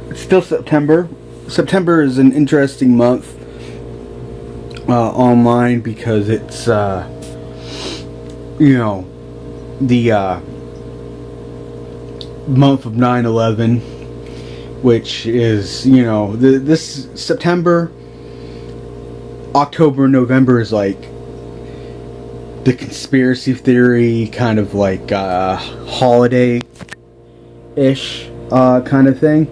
It's still September. September is an interesting month online because it's the month of 9/11, which is this September, October, November is like the conspiracy theory kind of like holiday ish kind of thing.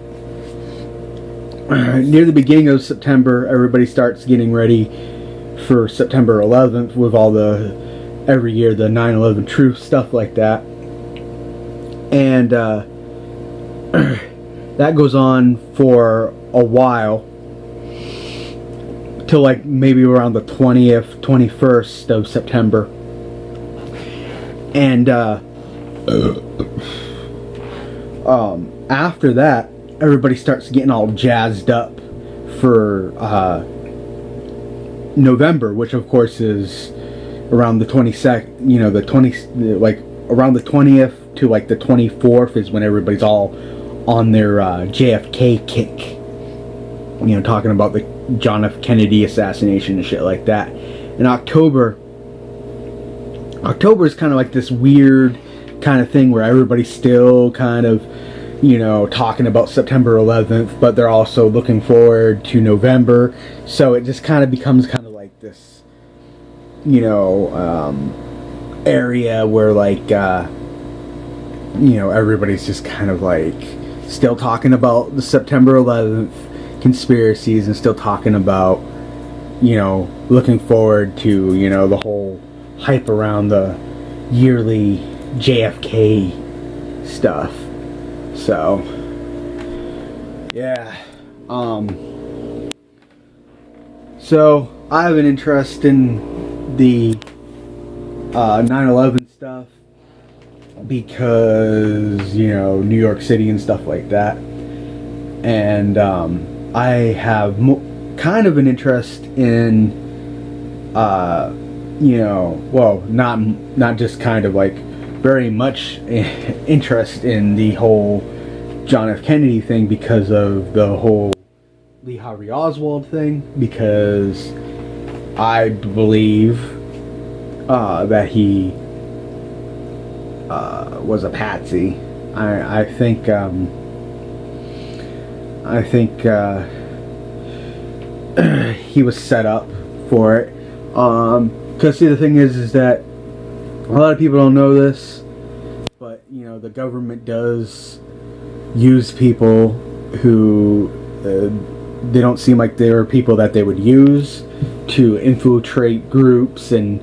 Near the beginning of September, everybody starts getting ready for September 11th with all the every year the 9/11 truth stuff like that, and that goes on for a while till like maybe around the 20th, 21st of September, and after that, everybody starts getting all jazzed up for November, which of course is around the 22nd, like around the 20th to like the 24th is when everybody's all on their JFK kick. Talking about the John F. Kennedy assassination and shit like that. And October is kind of like this weird kind of thing where everybody's still kind of talking about September 11th, but they're also looking forward to November. So it just kind of becomes kind of like this, area where like, everybody's just kind of like still talking about the September 11th conspiracies and still talking about, looking forward to, the whole hype around the yearly JFK stuff. So, yeah, so I have an interest in the 9/11 stuff because, New York City and stuff like that, and I have kind of an interest in, not just kind of like very much interest in the whole John F. Kennedy thing because of the whole Lee Harvey Oswald thing, because I believe that he was a patsy. I think he was set up for it. Because see, the thing is that a lot of people don't know this, but the government does use people who they don't seem like they're people that they would use to infiltrate groups and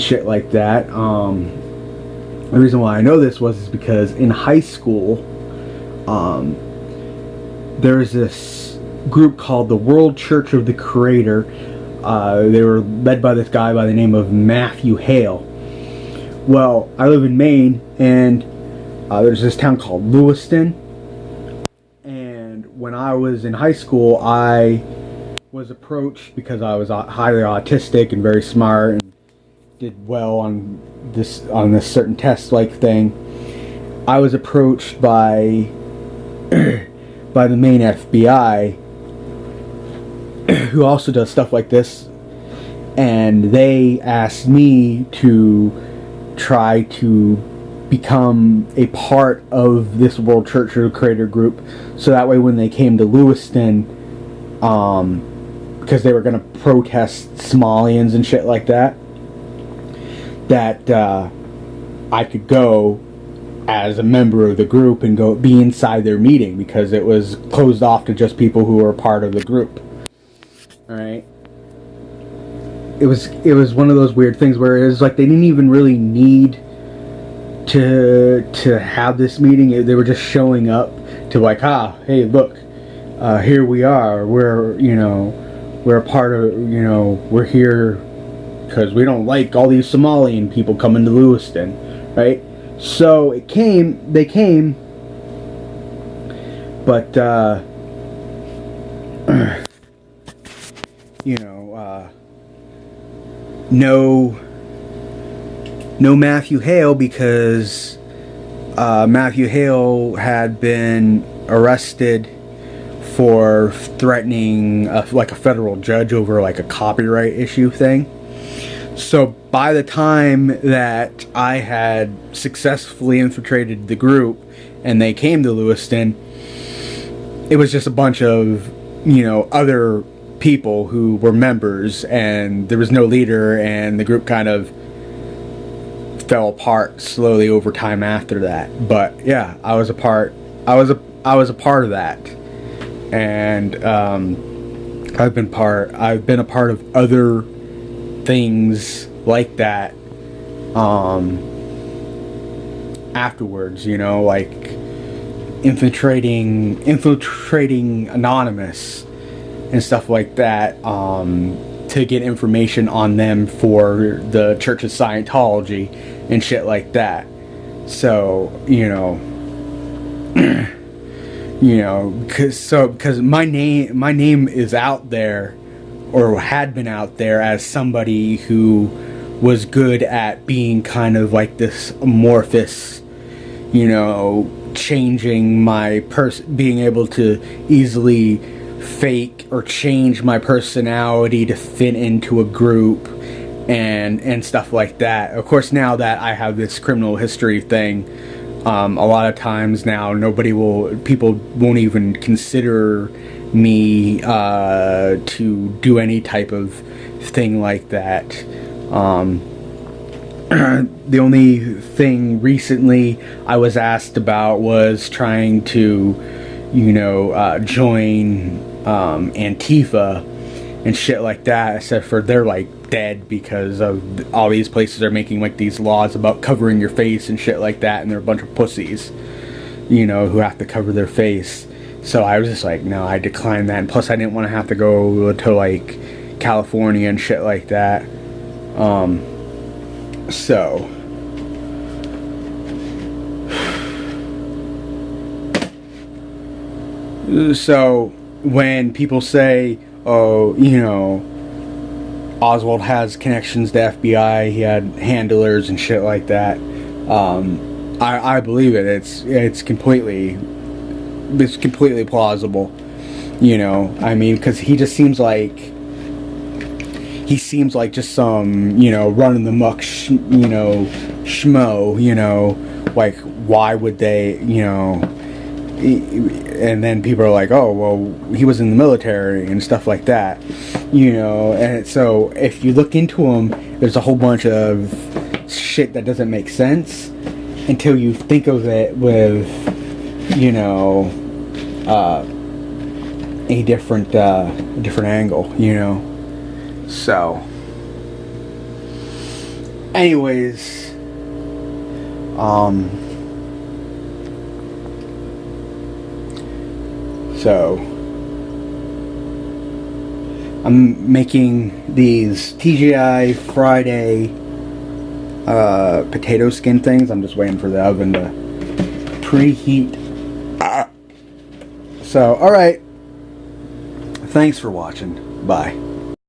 shit like that. The reason why I know this is because in high school, there's this group called the World Church of the Creator. They were led by this guy by the name of Matthew Hale. Well, I live in Maine, and there's this town called Lewiston. And when I was in high school, I was approached because I was highly autistic and very smart and did well on this certain test like thing. I was approached by by the Maine FBI, who also does stuff like this, and they asked me to try to become a part of this World Church of the Creator group, so that way when they came to Lewiston, because they were going to protest Somalians and shit like that, that I could go as a member of the group and go be inside their meeting, because it was closed off to just people who were part of the group. Alright? It was one of those weird things where it was like they didn't even really need to have this meeting. They were just showing up to like, hey, look, here we are. We're a part of, we're here because we don't like all these Somalian people coming to Lewiston, right? So they came, but no Matthew Hale, because Matthew Hale had been arrested for threatening like a federal judge over like a copyright issue thing. So by the time that I had successfully infiltrated the group and they came to Lewiston, it was just a bunch of, you know, other people who were members, and there was no leader, and the group kind of fell apart slowly over time after that. But yeah, I was a part of that, and I've been a part of other things like that afterwards, you know, like infiltrating Anonymous and stuff like that, to get information on them for the Church of Scientology and shit like that. So, you know, because my name is out there, or had been out there, as somebody who was good at being kind of like this amorphous, you know, changing my being able to easily fake or change my personality to fit into a group and stuff like that. Of course, now that I have this criminal history thing, a lot of times now people won't even consider me to do any type of thing like that. The only thing recently I was asked about was trying to, you know, join Antifa and shit like that, except for they're like dead because of all these places are making like these laws about covering your face and shit like that, and they're a bunch of pussies, you know, who have to cover their face. So I was just like, no, I declined that, and plus I didn't want to have to go to like California and shit like that. So when people say, oh, you know, Oswald has connections to FBI, he had handlers and shit like that, I believe it. It's completely plausible, you know. I mean, because he seems like just some, you know, running the muck, you know, schmo, you know. Like, why would they, you know? And then people are like, oh, well, he was in the military and stuff like that, you know. And so if you look into him, there's a whole bunch of shit that doesn't make sense until you think of it with, you know, a different angle, you know. So anyways, so I'm making these TGI Friday potato skin things. I'm just waiting for the oven to preheat. So, alright. Thanks for watching. Bye.